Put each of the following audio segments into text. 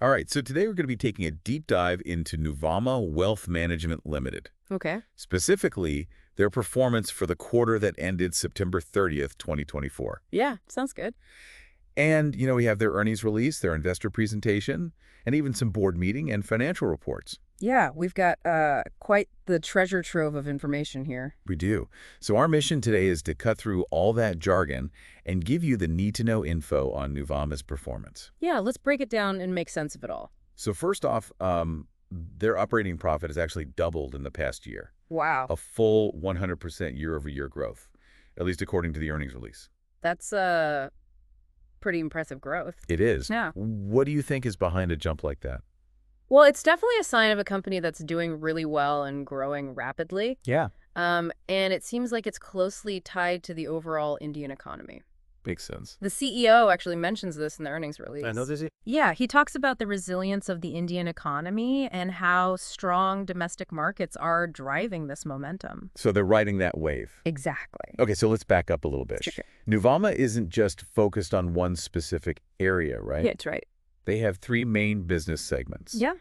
All right, so today we're going to be taking a deep dive into Nuvama Wealth Management Limited, Okay. specifically their performance for the quarter that ended September 30th, 2024. Yeah, sounds good. And, we have their earnings release, their investor presentation, and even some board meeting and financial reports. Yeah, we've got quite the treasure trove of information here. We do. So our mission today is to cut through all that jargon and give you the need-to-know info on Nuvama's performance. Yeah, let's break it down and make sense of it all. So first off, their operating profit has actually doubled in the past year. Wow. A full 100% year-over-year growth, at least according to the earnings release. That's pretty impressive growth. It is. Yeah. What do you think is behind a jump like that? Well, it's definitely a sign of a company that's doing really well and growing rapidly. Yeah. And it seems like it's closely tied to the overall Indian economy. Makes sense. The CEO actually mentions this in the earnings release. I know this. Yeah, he talks about the resilience of the Indian economy and how strong domestic markets are driving this momentum. So they're riding that wave. Exactly. Okay, so let's back up a little bit. Sure. Nuvama isn't just focused on one specific area, right? Yeah, that's right. They have three main business segments. Yeah.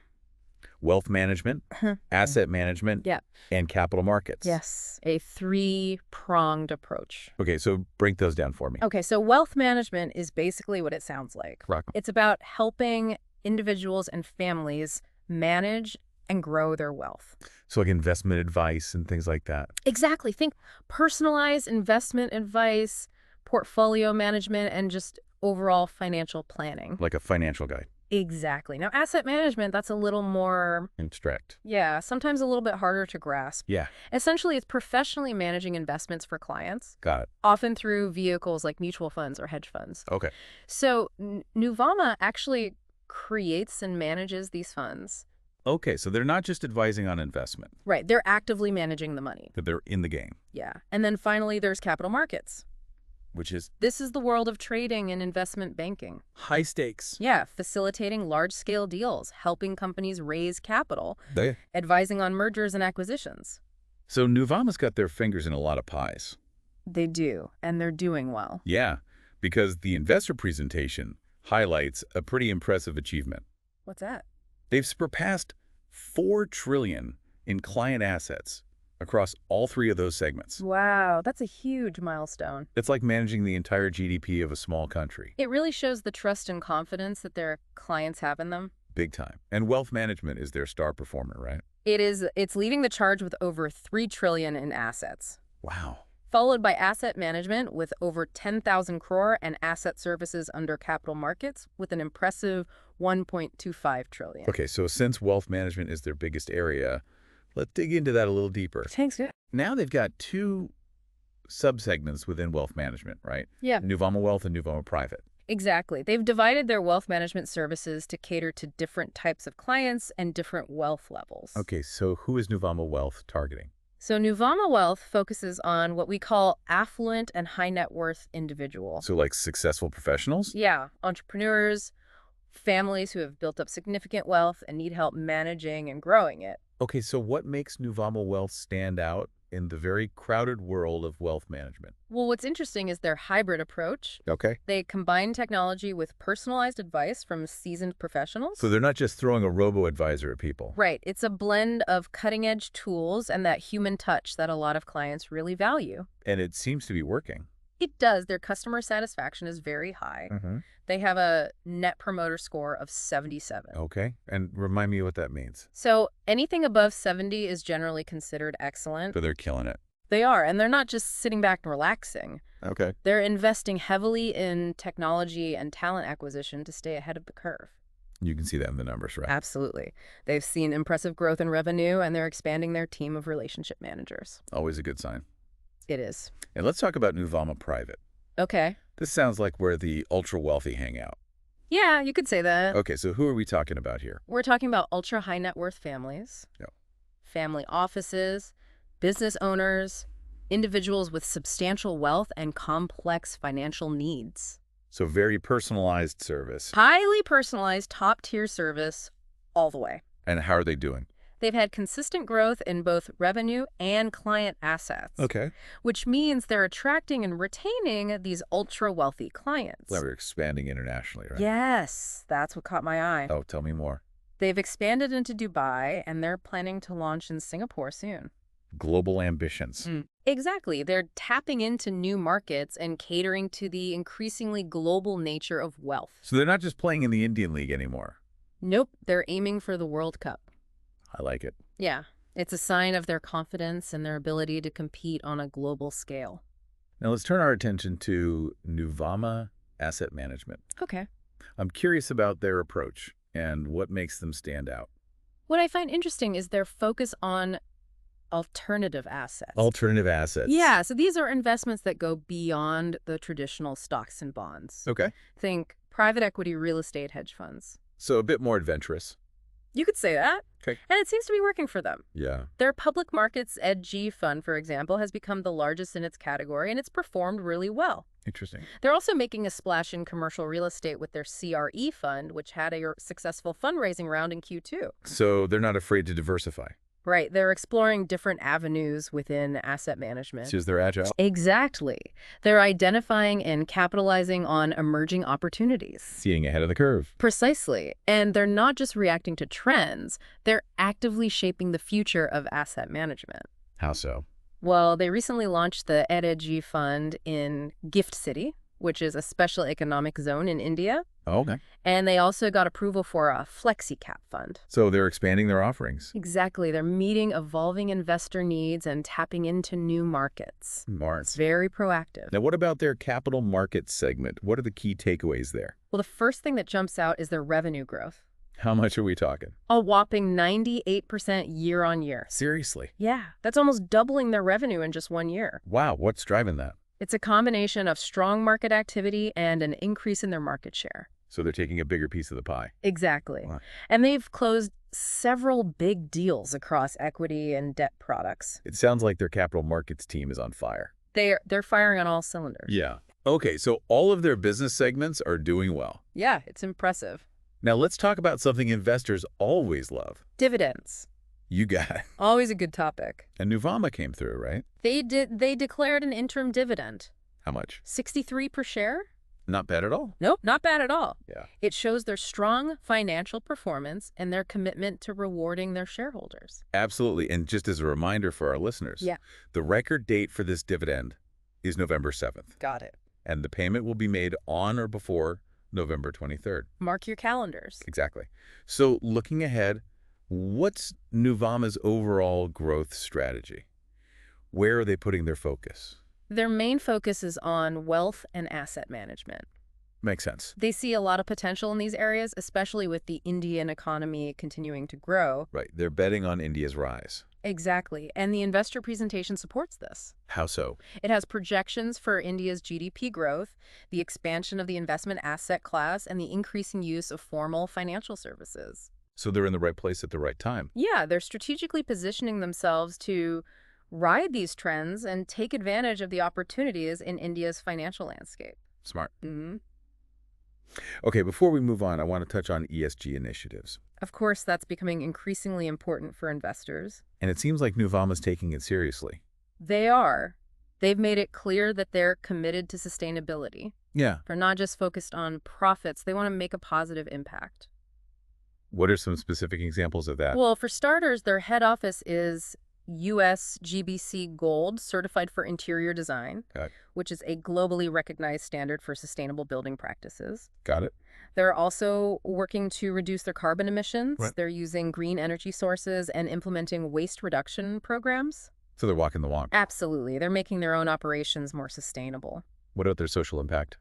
Wealth management, asset management, Yeah. and capital markets. Yes, a three-pronged approach. Okay, so break those down for me. Okay, so wealth management is basically what it sounds like. Rock. It's about helping individuals and families manage and grow their wealth. So like investment advice and things like that. Exactly. Think personalized investment advice, portfolio management, and just overall financial planning. Like a financial guide. Exactly. Now, asset management, that's a little more, Abstract. yeah, sometimes a little bit harder to grasp. Yeah, Essentially, it's professionally managing investments for clients, got it. often through vehicles like mutual funds or hedge funds. Okay. So Nuvama actually creates and manages these funds. Okay, so they're not just advising on investment, Right. They're actively managing the money. but they're in the game, Yeah. And then finally, there's capital markets. which is This is the world of trading and investment banking. High stakes. Yeah, facilitating large-scale deals, helping companies raise capital, they. advising on mergers and acquisitions. So Nuvama's got their fingers in a lot of pies. They do, and they're doing well. Yeah, because the investor presentation highlights a pretty impressive achievement. What's that? They've surpassed $4 trillion in client assets across all three of those segments. Wow, that's a huge milestone. It's like managing the entire GDP of a small country. It really shows the trust and confidence that their clients have in them. Big time. And wealth management is their star performer, right? It's leading the charge with over $3 trillion in assets, Wow. followed by asset management with over 10,000 crore and asset services under capital markets with an impressive 1.25 trillion. Okay, so since wealth management is their biggest area, let's dig into that a little deeper. Thanks. Good. Now they've got two subsegments within wealth management, right? Yeah, Nuvama Wealth and Nuvama Private. exactly. They've divided their wealth management services to cater to different types of clients and different wealth levels. Okay, so who is Nuvama Wealth targeting? So Nuvama Wealth focuses on what we call affluent and high net worth individuals. So like successful professionals? Yeah, entrepreneurs, families who have built up significant wealth and need help managing and growing it. Okay, so what makes Nuvama Wealth stand out in the very crowded world of wealth management? Well, what's interesting is their hybrid approach. Okay. They combine technology with personalized advice from seasoned professionals. So they're not just throwing a robo-advisor at people. Right. It's a blend of cutting-edge tools and that human touch that a lot of clients really value. And it seems to be working. It does. Their customer satisfaction is very high. They have a net promoter score of 77. Okay, and remind me what that means. So anything above 70 is generally considered excellent. So they're killing it. They are, and they're not just sitting back and relaxing. Okay. They're investing heavily in technology and talent acquisition to stay ahead of the curve. You can see that in the numbers, right? Absolutely. They've seen impressive growth in revenue, and they're expanding their team of relationship managers. Always a good sign. It is. And let's talk about Nuvama Private. Okay. This sounds like where the ultra-wealthy hang out. Yeah, you could say that. Okay, so who are we talking about here? We're talking about ultra high net worth families, Yep. family offices, business owners, individuals with substantial wealth and complex financial needs. So very personalized service. Highly personalized, top-tier service all the way. And how are they doing? They've had consistent growth in both revenue and client assets, Okay. which means they're attracting and retaining these ultra-wealthy clients. Well, we're expanding internationally, right? Yes, that's what caught my eye. Oh, tell me more. They've expanded into Dubai, and they're planning to launch in Singapore soon. Global ambitions. Exactly. They're tapping into new markets and catering to the increasingly global nature of wealth. So they're not just playing in the Indian League anymore. Nope, they're aiming for the World Cup. I like it. Yeah, it's a sign of their confidence and their ability to compete on a global scale. Now let's turn our attention to Nuvama Asset Management. Okay. I'm curious about their approach and what makes them stand out. What I find interesting is their focus on alternative assets. Alternative assets. Yeah, so these are investments that go beyond the traditional stocks and bonds. Okay. Think private equity real estate hedge funds. So a bit more adventurous. You could say that. Okay. And it seems to be working for them. Yeah. Their public markets EDG fund, for example, has become the largest in its category, and it's performed really well. Interesting. They're also making a splash in commercial real estate with their CRE fund, which had a successful fundraising round in Q2. So they're not afraid to diversify. Right. They're exploring different avenues within asset management. It's just they're agile. Exactly. They're identifying and capitalizing on emerging opportunities. Seeing ahead of the curve. Precisely. And they're not just reacting to trends, they're actively shaping the future of asset management. How so? Well, they recently launched the EDG fund in Gift City, which is a special economic zone in India. Oh, okay. And they also got approval for a FlexiCap fund. So they're expanding their offerings. Exactly. They're meeting evolving investor needs and tapping into new markets. Smart. It's very proactive. Now, what about their capital markets segment? What are the key takeaways there? Well, the first thing that jumps out is their revenue growth. How much are we talking? A whopping 98% year on year. Seriously? Yeah, that's almost doubling their revenue in just 1 year. Wow, what's driving that? It's a combination of strong market activity and an increase in their market share. So they're taking a bigger piece of the pie. Exactly. Wow. And they've closed several big deals across equity and debt products. It sounds like their capital markets team is on fire. They're firing on all cylinders. Yeah. Okay, so all of their business segments are doing well. Yeah, it's impressive. Now let's talk about something investors always love. Dividends. You got it. Always a good topic. And Nuvama came through, right? They declared an interim dividend. How much? 63 per share? Not bad at all. Nope, not bad at all. Yeah. It shows their strong financial performance and their commitment to rewarding their shareholders. Absolutely. And just as a reminder for our listeners, Yeah. the record date for this dividend is November 7th. Got it. And the payment will be made on or before November 23rd. Mark your calendars. Exactly. So looking ahead, what's Nuvama's overall growth strategy? Where are they putting their focus? Their main focus is on wealth and asset management. Makes sense. They see a lot of potential in these areas, especially with the Indian economy continuing to grow. Right. They're betting on India's rise. Exactly. And the investor presentation supports this. How so? It has projections for India's GDP growth, the expansion of the investment asset class, and the increasing use of formal financial services. So they're in the right place at the right time. Yeah, they're strategically positioning themselves to ride these trends and take advantage of the opportunities in India's financial landscape. Smart. Mm-hmm. Okay, before we move on, I want to touch on ESG initiatives. Of course, that's becoming increasingly important for investors. And it seems like Nuvama's taking it seriously. They are. They've made it clear that they're committed to sustainability. Yeah. They're not just focused on profits. They want to make a positive impact. What are some specific examples of that? Well, for starters, their head office is US GBC Gold, certified for interior design, which is a globally recognized standard for sustainable building practices. Got it. They're also working to reduce their carbon emissions. Right. They're using green energy sources and implementing waste reduction programs. So they're walking the walk. Absolutely. They're making their own operations more sustainable. What about their social impact?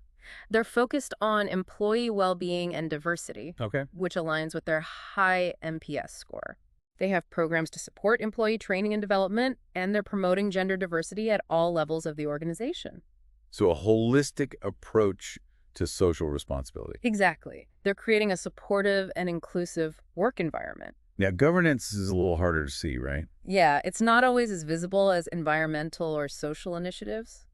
They're focused on employee well-being and diversity, Okay. which aligns with their high NPS score. They have programs to support employee training and development, and they're promoting gender diversity at all levels of the organization. So a holistic approach to social responsibility. Exactly. They're creating a supportive and inclusive work environment. Now, governance is a little harder to see, right? Yeah, it's not always as visible as environmental or social initiatives.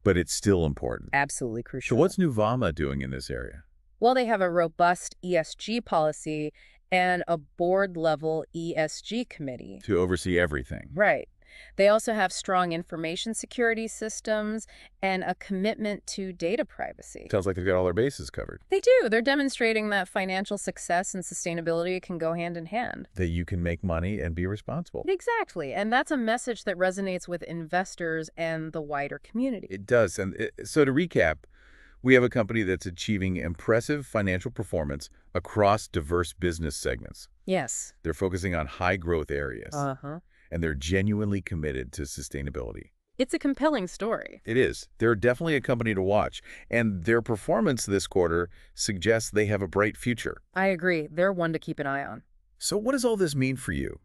But it's still important. Absolutely So crucial. what's Nuvama doing in this area? Well, they have a robust ESG policy and a board-level ESG committee. To oversee everything. Right. They also have strong information security systems and a commitment to data privacy. Sounds like they've got all their bases covered. They do. They're demonstrating that financial success and sustainability can go hand in hand. That you can make money and be responsible. Exactly. And that's a message that resonates with investors and the wider community. It does. So to recap, we have a company that's achieving impressive financial performance across diverse business segments. Yes. They're focusing on high-growth areas. Uh-huh. And they're genuinely committed to sustainability. It's a compelling story. It is. They're definitely a company to watch, and their performance this quarter suggests they have a bright future. I agree. They're one to keep an eye on. So what does all this mean for you?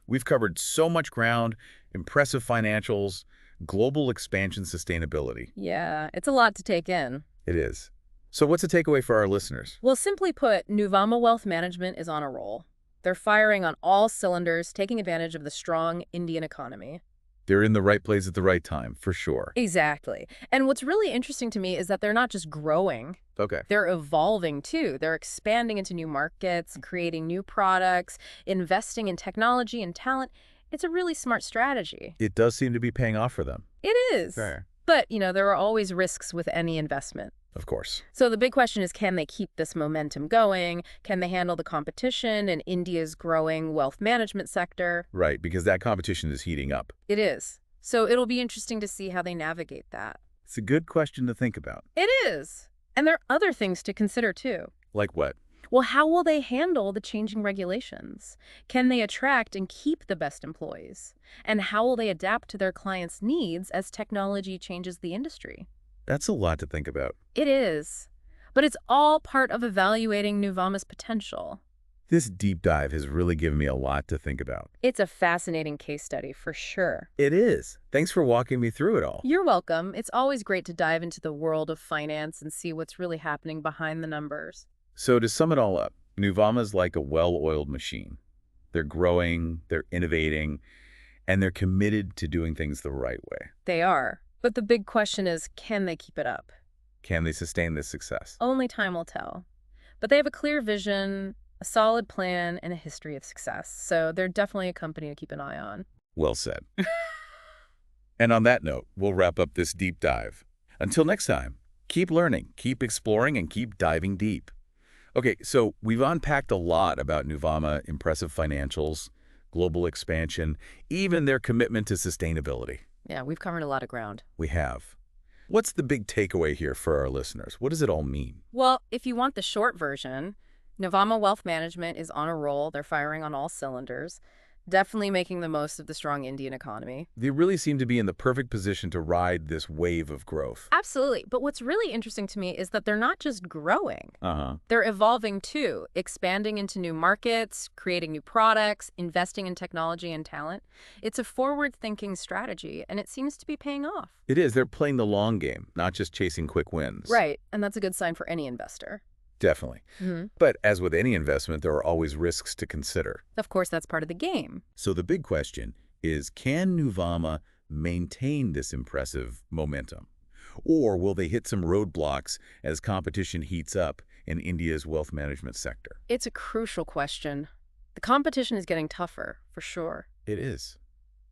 We've covered so much ground, impressive financials, global expansion sustainability. Yeah, it's a lot to take in. It is. So what's the takeaway for our listeners? Well, simply put, Nuvama Wealth Management is on a roll. They're firing on all cylinders, taking advantage of the strong Indian economy. They're in the right place at the right time, for sure. Exactly. And what's really interesting to me is that they're not just growing. Okay. They're evolving, too. They're expanding into new markets, creating new products, investing in technology and talent. It's a really smart strategy. It does seem to be paying off for them. It is. Fair. But, there are always risks with any investment. Of course. So the big question is, can they keep this momentum going? Can they handle the competition in India's growing wealth management sector? Right, because that competition is heating up. It is. So it'll be interesting to see how they navigate that. It's a good question to think about. It is. And there are other things to consider, too. Like what? Well, how will they handle the changing regulations? Can they attract and keep the best employees? And how will they adapt to their clients' needs as technology changes the industry? That's a lot to think about. It is. But it's all part of evaluating Nuvama's potential. This deep dive has really given me a lot to think about. It's a fascinating case study, for sure. It is. Thanks for walking me through it all. You're welcome. It's always great to dive into the world of finance and see what's really happening behind the numbers. So to sum it all up, Nuvama's like a well-oiled machine. They're growing, they're innovating, and they're committed to doing things the right way. They are. But the big question is, can they keep it up? Can they sustain this success? Only time will tell. But they have a clear vision, a solid plan, and a history of success. So they're definitely a company to keep an eye on. Well said. And on that note, we'll wrap up this deep dive. Until next time, keep learning, keep exploring, and keep diving deep. Okay, so we've unpacked a lot about Nuvama, impressive financials, global expansion, even their commitment to sustainability. Yeah, we've covered a lot of ground. We have. What's the big takeaway here for our listeners? What does it all mean? Well, if you want the short version, Nuvama Wealth Management is on a roll. They're firing on all cylinders. Definitely making the most of the strong Indian economy. They really seem to be in the perfect position to ride this wave of growth. Absolutely. But what's really interesting to me is that they're not just growing. Uh-huh. They're evolving too, expanding into new markets, creating new products, investing in technology and talent. It's a forward-thinking strategy, and it seems to be paying off. It is. They're playing the long game, not just chasing quick wins. Right. And that's a good sign for any investor. Definitely. But as with any investment, there are always risks to consider. Of course, that's part of the game. So the big question is, can Nuvama maintain this impressive momentum? Or will they hit some roadblocks as competition heats up in India's wealth management sector? It's a crucial question. The competition is getting tougher, for sure. It is.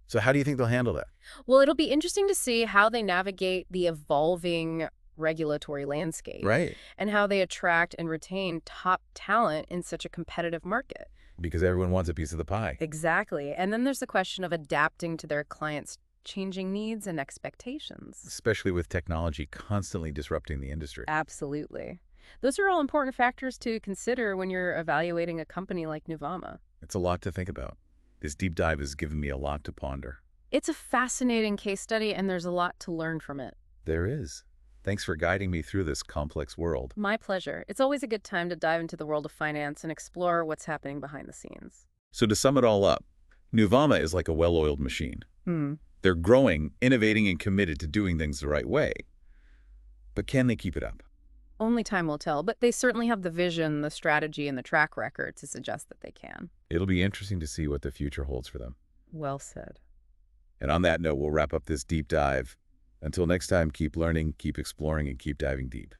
So how do you think they'll handle that? Well, it'll be interesting to see how they navigate the evolving regulatory landscape. Right. And how they attract and retain top talent in such a competitive market. Because everyone wants a piece of the pie. Exactly. And then there's the question of adapting to their clients' changing needs and expectations. Especially with technology constantly disrupting the industry. Absolutely. Those are all important factors to consider when you're evaluating a company like Nuvama. It's a lot to think about. This deep dive has given me a lot to ponder. It's a fascinating case study, and there's a lot to learn from it. There is. Thanks for guiding me through this complex world. My pleasure. It's always a good time to dive into the world of finance and explore what's happening behind the scenes. So to sum it all up, Nuvama is like a well-oiled machine. They're growing, innovating, and committed to doing things the right way. But can they keep it up? Only time will tell, but they certainly have the vision, the strategy, and the track record to suggest that they can. It'll be interesting to see what the future holds for them. Well said. And on that note, we'll wrap up this deep dive. Until next time, keep learning, keep exploring, and keep diving deep.